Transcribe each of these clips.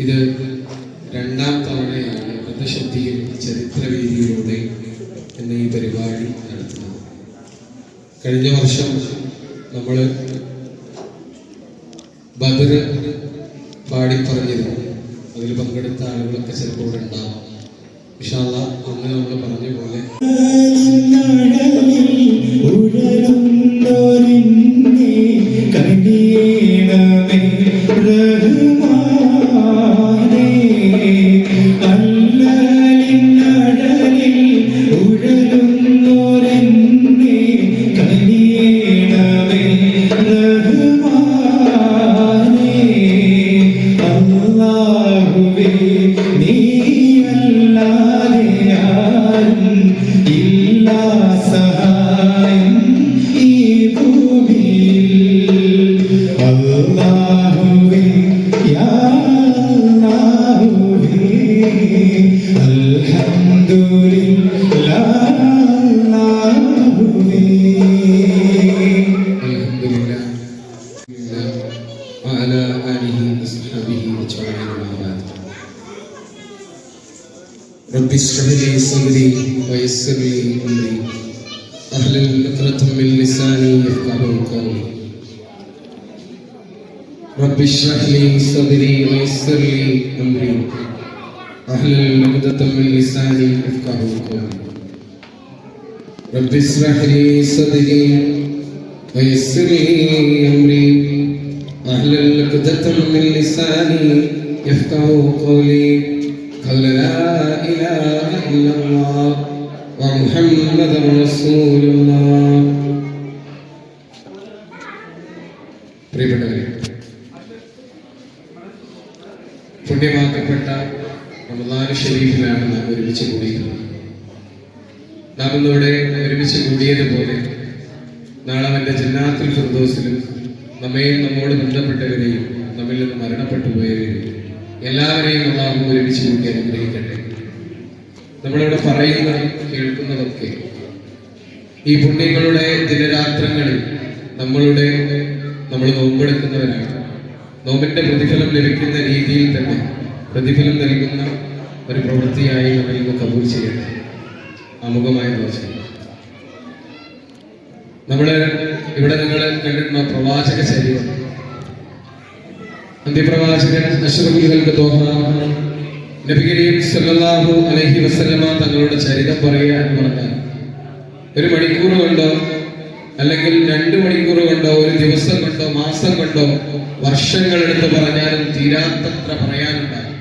ഇത് രണ്ടാം തവണയാണ് വൃദ്ധശക്തിയിൽ ചരിത്രവേദിയിലൂടെ എന്ന ഈ പരിപാടി നടത്തുന്നത്. കഴിഞ്ഞ വർഷം നമ്മൾ ബദർ പാടിപ്പറഞ്ഞിരുന്നു. അതിൽ പങ്കെടുത്ത ആളുകളൊക്കെ ചിലപ്പോൾ ഇവിടെ ഉണ്ടാവും. ഇൻഷാ അല്ലാഹ് അന്ന് നമ്മൾ പറഞ്ഞ പോലെ رب اشرح لي صدري ويسر لي امري احلل عقدة من لساني يفقهوا قولي رب اشرح لي صدري ويسر لي امري احلل عقدة من لساني يفقهوا قولي رب اشرح لي صدري ويسر لي امري احلل عقدة من لساني يفقهوا قولي قول لا إله إلا الله ومحمد رسول الله. പ്രിയപ്പെട്ടവരെ, പുണ്യമാക്കപ്പെട്ട റമദാൻ ഷരീഫിലാണ് നാം ഒരുമിച്ച് കൂടിയിട്ടുള്ളത്. നാം ഇന്നിവിടെ ഒരുമിച്ച് കൂടിയതുപോലെ നാളെ അവന്റെ ജന്നാത്തുൽ ഫിർദൗസിലും നമ്മയും നമ്മോട് ബന്ധപ്പെട്ടവരെയും നമ്മിൽ നിന്ന് മരണപ്പെട്ടു പോയവരെയും എല്ലാവരെയും അല്ലാഹു ഒരുമിച്ച് കൂട്ടി അനുഗ്രഹിക്കട്ടെ. നമ്മളിവിടെ പറയുന്നതും കേൾക്കുന്നതൊക്കെ ഈ പുണ്യങ്ങളുടെ ദിനരാത്രങ്ങളിൽ നമ്മൾ നോമ്പെടുക്കുന്നവരാണ്. നോമ്പിന്റെ പ്രതിഫലം ലഭിക്കുന്ന രീതിയിൽ തന്നെ പ്രതിഫലം നൽകുന്ന ഒരു പ്രവൃത്തിയായി നമ്മൾ ഇന്ന് കബൂൽ ചെയ്യട്ടെ. ആമുഖമായ ദോഷം ഇവിടെ നിങ്ങൾ കണ്ടിട്ടുള്ള പ്രവാചക ചരിത്രം, അന്ത്യപ്രവാചകൻ അഷ്റഫുൽ ഖൽഖ് ത്വാഹ നബി കരീം സല്ലല്ലാഹു അലൈഹി വസല്ലമ തങ്ങളുടെ ചരിത്രം പറയുക എന്ന് പറഞ്ഞാൽ ഒരു മണിക്കൂർ കൊണ്ടോ അല്ലെങ്കിൽ 2 മണിക്കൂർ കൊണ്ടോ ഒരു ദിവസം കൊണ്ടോ മാസം കൊണ്ടോ വർഷങ്ങളെടുത്ത് പറഞ്ഞാലും തീരാത്തത്ര പറയാനുണ്ടാകും.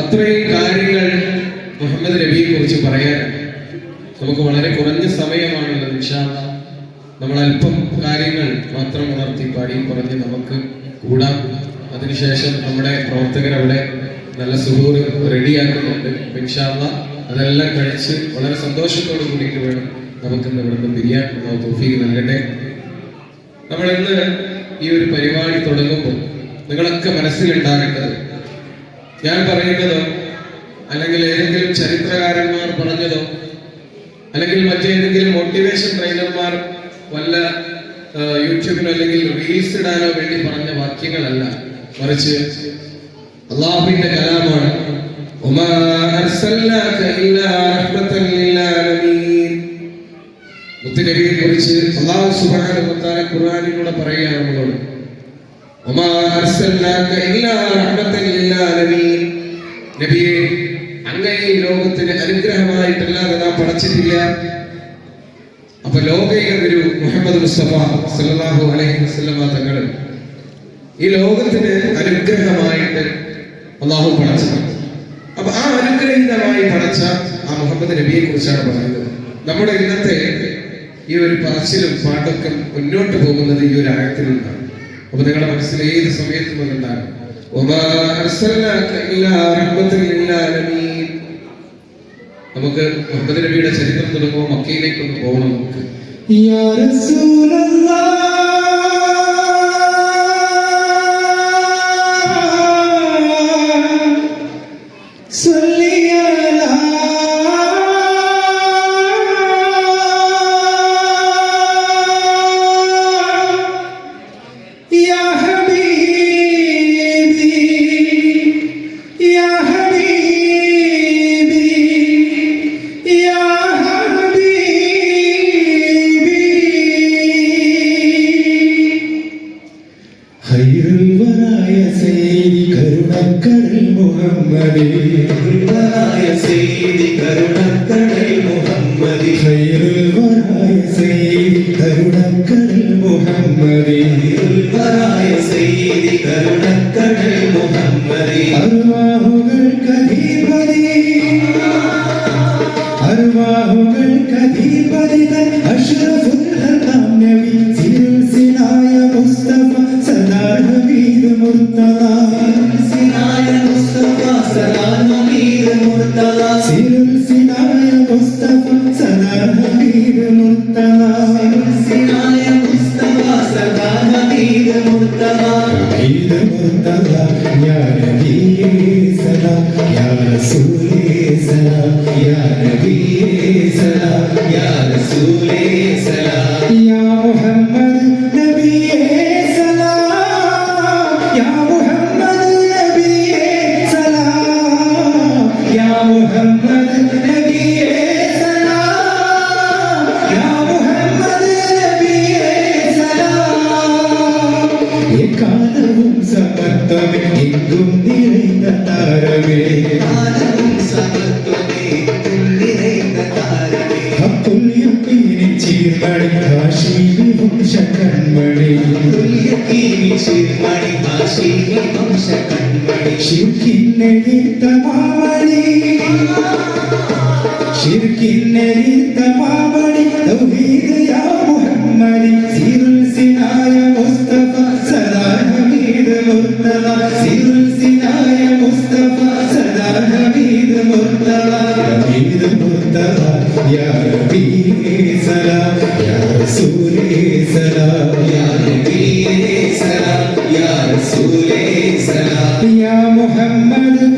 അത്രയും കാര്യങ്ങൾ മുഹമ്മദ് നബിയെ കുറിച്ച് പറയാനുണ്ട്. നമുക്ക് വളരെ കുറഞ്ഞ സമയമാണുള്ളത്. ഇൻഷാ അല്ലാഹ് നമ്മൾ അല്പം കാര്യങ്ങൾ മാത്രം ഉണർത്തി പാടിയും പറഞ്ഞ് നമുക്ക് കൂടാം. അതിനുശേഷം നമ്മുടെ പ്രവർത്തകർ അവിടെ നല്ല സുഹൂറ് റെഡിയാക്കുന്നുണ്ട്. ഇൻഷാ അല്ലാഹ് അതെല്ലാം കഴിച്ച് വളരെ സന്തോഷത്തോട് കൂടിയിട്ട് വേണം നമുക്കിന്ന് ഇവിടുന്ന് പിരിയാൻ. തൗഫീഖ് നൽകട്ടെ. നമ്മൾ ഇന്ന് ഈ ഒരു പരിപാടി തുടങ്ങുമ്പോൾ നിങ്ങളൊക്കെ മനസ്സിലുണ്ടാകേണ്ടത്, ഞാൻ പറയുന്നതോ അല്ലെങ്കിൽ ഏതെങ്കിലും ചരിത്രകാരന്മാർ പറഞ്ഞതോ അല്ലെങ്കിൽ മറ്റേതെങ്കിലും മോട്ടിവേഷൻ ട്രെയിനർമാർ വല്ല യൂട്യൂബിനോ അല്ലെങ്കിൽ റീൽസ് ഇടാനോ വേണ്ടി പറഞ്ഞ വാക്യങ്ങളല്ല, മറിച്ച് അല്ലാഹുവിന്റെ കലാമാണ്. വമാ അർസൽനാക ഇല്ലാ റഹ്മത്തൻ ലിൽ ആലമീൻ. മുത്തുനബിയെ കുറിച്ച് അല്ലാഹു സുബ്ഹാനഹു വ തആല ഖുർആനിലൂടെ പറയുകയാണ് നമ്മളോട്, വമാ അർസൽനാക ഇല്ലാ റഹ്മത്തൻ ലിൽ ആലമീൻ. നബിയെ, അങ്ങയെ ഈ ലോകത്തിന് അനുഗ്രഹമായിട്ടല്ലാതെ നാം പടച്ചിട്ടില്ല. അപ്പൊ ലോകൈക ഗുരു മുഹമ്മദ് മുസ്തഫ സല്ലല്ലാഹു അലൈഹി വസല്ലമ തങ്ങൾ ഈ ലോകത്തിന് അനുഗ്രഹമായിട്ട് അല്ലാഹു പടച്ചത്. അപ്പൊ ആ അനുഗ്രഹീതമായി പടച്ച ആ മുഹമ്മദ് നബിയെ കുറിച്ചാണ് പറയുന്നത്. നമ്മുടെ ഇന്നത്തെ ഈ ഒരു പറച്ചിലും പാട്ടൊക്കെ മുന്നോട്ട് പോകുന്നത് ഈ ഒരു ആയത്തിൽ നിന്നാണ്. അപ്പൊ നിങ്ങളുടെ മനസ്സിൽ ഏത് സമയത്തും അതുണ്ടാകും. നമുക്ക് മുഹമ്മദ് നബിയുടെ ചരിത്രം തുടങ്ങുമ്പോൾ മക്കയിലേക്ക് ഒന്ന് പോകണം. നമുക്ക് Ya Muhammad